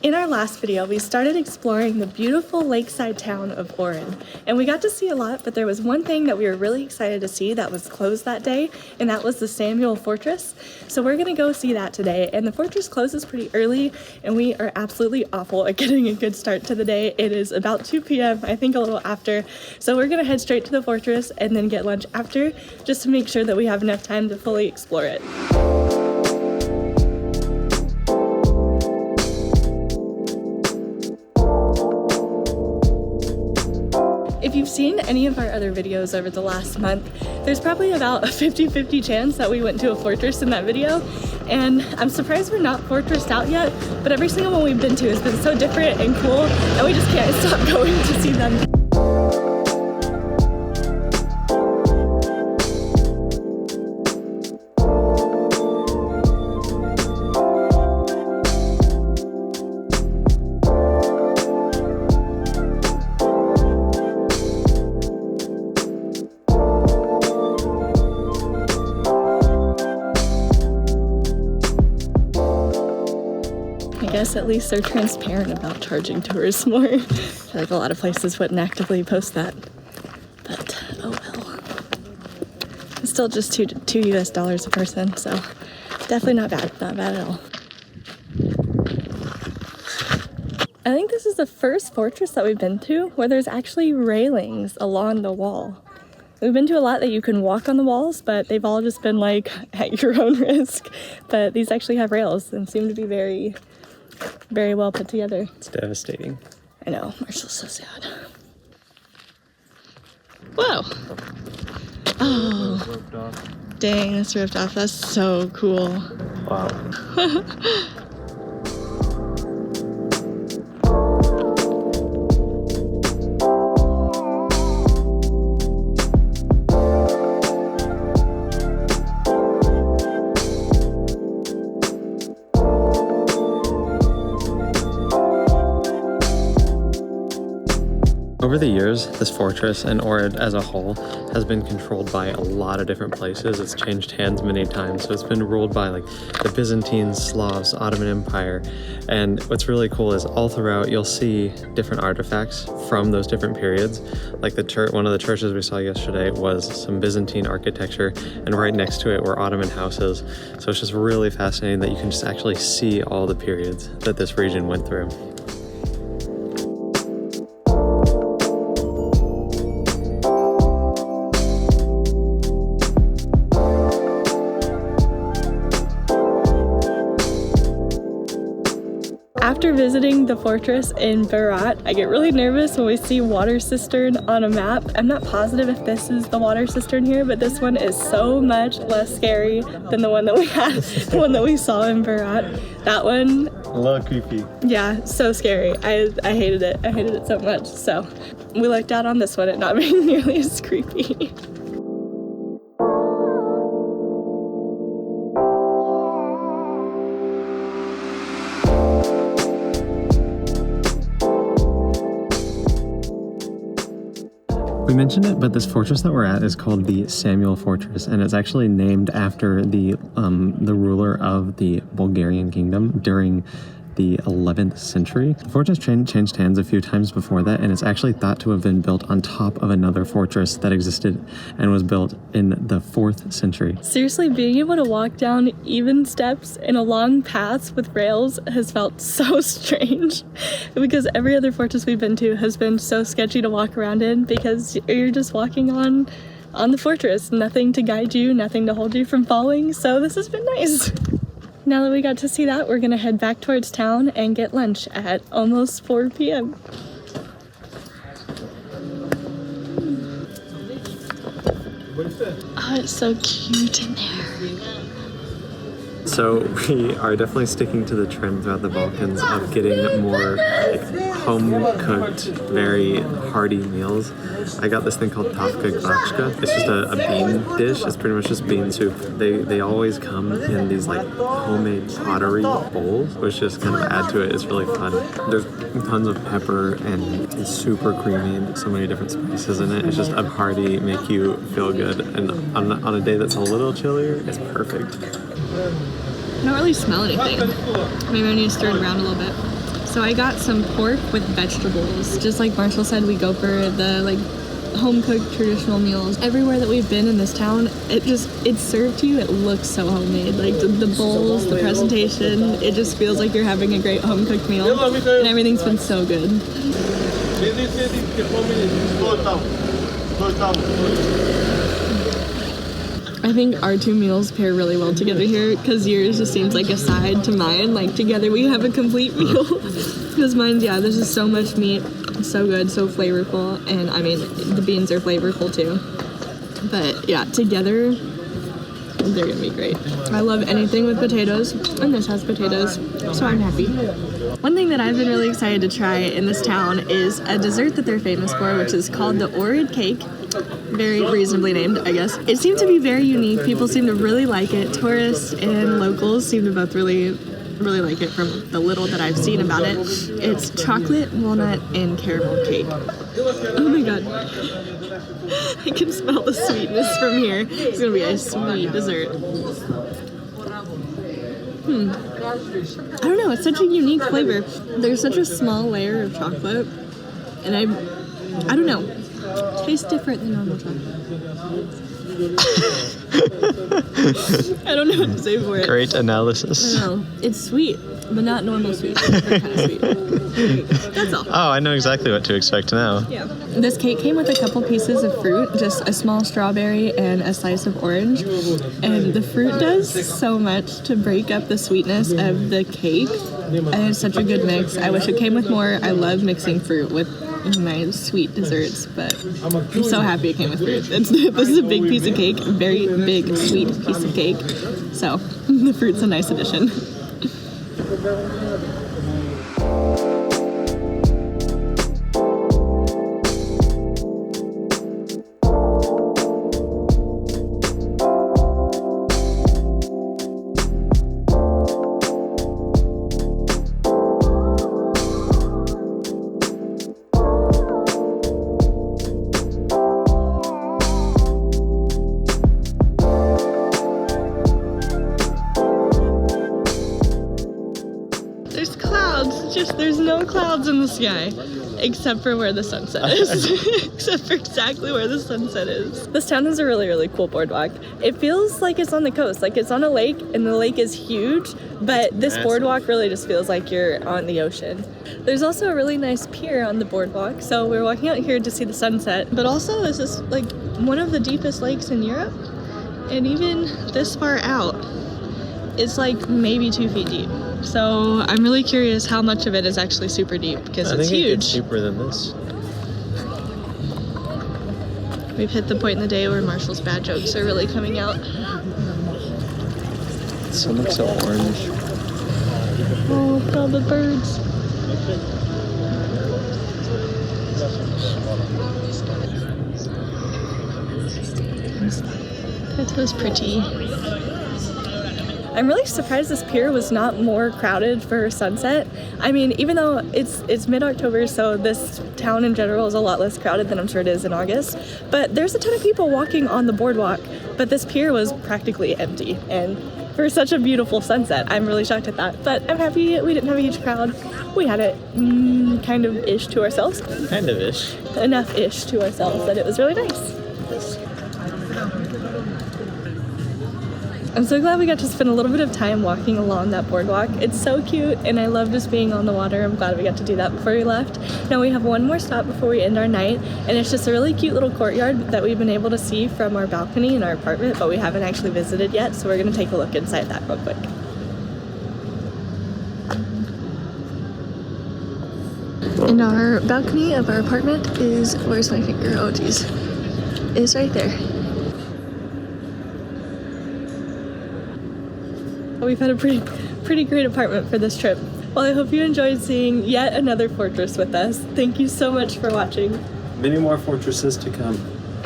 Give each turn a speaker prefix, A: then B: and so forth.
A: In our last video, we started exploring the beautiful lakeside town of Ohrid, and we got to see a lot, but there was one thing that we were really excited to see that was closed that day, and that was the Samuel Fortress. So we're gonna go see that today, and the fortress closes pretty early, and we are absolutely awful at getting a good start to the day. It is about 2 p.m., I think a little after, so we're gonna head straight to the fortress and then get lunch after, just to make sure that we have enough time to fully explore it. If you've seen any of our other videos over the last month, there's probably about a 50-50 chance that we went to a fortress in that video, and I'm surprised we're not fortressed out yet, but every single one we've been to has been so different and cool, and we just can't stop going to see them. I guess at least they're transparent about charging tourists more. I feel like a lot of places wouldn't actively post that, but oh well. It's still just two US dollars a person, so definitely not bad at all. I think this is the first fortress that we've been to where there's actually railings along the wall. We've been to a lot that you can walk on the walls, but they've all just been like at your own risk. But these actually have rails and seem to be very well put together.
B: It's devastating.
A: I know, Marshall's so sad. Whoa! Oh, dang, that's ripped off. That's so cool.
B: Wow. Over the years, this fortress and Ohrid as a whole has been controlled by a lot of different places. It's changed hands many times. So it's been ruled by like the Byzantines, Slavs, Ottoman Empire. And what's really cool is all throughout you'll see different artifacts from those different periods. Like one of the churches we saw yesterday was some Byzantine architecture, and right next to it were Ottoman houses. So it's just really fascinating that you can just actually see all the periods that this region went through.
A: After visiting the fortress in Berat, I get really nervous when we see water cistern on a map. I'm not positive if this is the water cistern here, but this one is so much less scary than the one that we had, the one that we saw in Berat. That one,
B: a little creepy.
A: Yeah, so scary. I hated it. I hated it so much. So we lucked out on this one at not being nearly as creepy.
B: We mentioned it, but this fortress that we're at is called the Samuel Fortress, and it's actually named after the ruler of the Bulgarian kingdom during the 11th century. The fortress changed hands a few times before that, and it's actually thought to have been built on top of another fortress that existed and was built in the 4th century.
A: Seriously, being able to walk down even steps in along paths with rails has felt so strange, because every other fortress we've been to has been so sketchy to walk around in because you're just walking on the fortress. Nothing to guide you, nothing to hold you from falling, so this has been nice. Now that we got to see that, we're gonna head back towards town and get lunch at almost 4 p.m. Oh, it's so cute in there.
B: So we are definitely sticking to the trend throughout the Balkans of getting more like home-cooked, very hearty meals. I got this thing called tafka grachka. It's just a bean dish. It's pretty much just bean soup. They always come in these like homemade pottery bowls, which just kind of add to it. It's really fun. There's tons of pepper and it's super creamy and so many different spices in it. It's just a hearty, make you feel good. And on a day that's a little chillier, it's perfect.
A: I don't really smell anything. Maybe I need to stir it around a little bit. So I got some pork with vegetables. Just like Marshall said, we go for the like home-cooked traditional meals. Everywhere that we've been in this town, it's served to you, it looks so homemade. Like the bowls, the presentation, it just feels like you're having a great home-cooked meal. And everything's been so good. I think our two meals pair really well together here because yours just seems like a side to mine. Like together we have a complete meal. Because mine's, yeah, there's just so much meat. So good, so flavorful. And I mean, the beans are flavorful too. But yeah, together, they're gonna be great. I love anything with potatoes, and this has potatoes, so I'm happy. One thing that I've been really excited to try in this town is a dessert that they're famous for, which is called the Ohrid cake. Very reasonably named, I guess. It seemed to be very unique. People seem to really like it. Tourists and locals seem to both really like it from the little that I've seen about it. It's chocolate, walnut, and caramel cake. Oh my god. I can smell the sweetness from here. It's gonna be a sweet dessert. I don't know, it's such a unique flavor. There's such a small layer of chocolate, and I don't know. It tastes different than normal chocolate. I don't know what to say for it.
B: Great analysis.
A: I don't know. It's sweet, but not normal sweet. It's different kind of sweet. That's all.
B: Oh, I know exactly what to expect now.
A: Yeah. This cake came with a couple pieces of fruit, just a small strawberry and a slice of orange. And the fruit does so much to break up the sweetness of the cake. And it's such a good mix. I wish it came with more. I love mixing fruit with my sweet desserts, but I'm so happy it came with fruit. This is a big piece of cake, a very big, sweet piece of cake. So the fruit's a nice addition. There's no clouds in the sky, except for where the sunset is. Except for exactly where the sunset is. This town has a really, really cool boardwalk. It feels like it's on the coast, like it's on a lake, and the lake is huge, but this boardwalk really just feels like you're on the ocean. There's also a really nice pier on the boardwalk, so we're walking out here to see the sunset, but also this is like one of the deepest lakes in Europe, and even this far out, it's like maybe 2 feet deep. So I'm really curious how much of it is actually super deep because it's huge.
B: I think it gets deeper than this.
A: We've hit the point in the day where Marshall's bad jokes are really coming out.
B: Sun looks so orange.
A: Oh, all the birds. That was pretty. I'm really surprised this pier was not more crowded for sunset. I mean, even though it's mid-October, so this town in general is a lot less crowded than I'm sure it is in August. But there's a ton of people walking on the boardwalk, but this pier was practically empty. And for such a beautiful sunset, I'm really shocked at that. But I'm happy we didn't have a huge crowd. We had it kind of ish to ourselves.
B: Kind of ish.
A: Enough ish to ourselves that it was really nice. I'm so glad we got to spend a little bit of time walking along that boardwalk. It's so cute, and I love just being on the water. I'm glad we got to do that before we left. Now we have one more stop before we end our night, and it's just a really cute little courtyard that we've been able to see from our balcony in our apartment, but we haven't actually visited yet, so we're gonna take a look inside that real quick. And our balcony of our apartment is, where's my finger? Oh geez, it's right there. We've had a pretty great apartment for this trip. Well, I hope you enjoyed seeing yet another fortress with us. Thank you so much for watching.
B: Many more fortresses to come.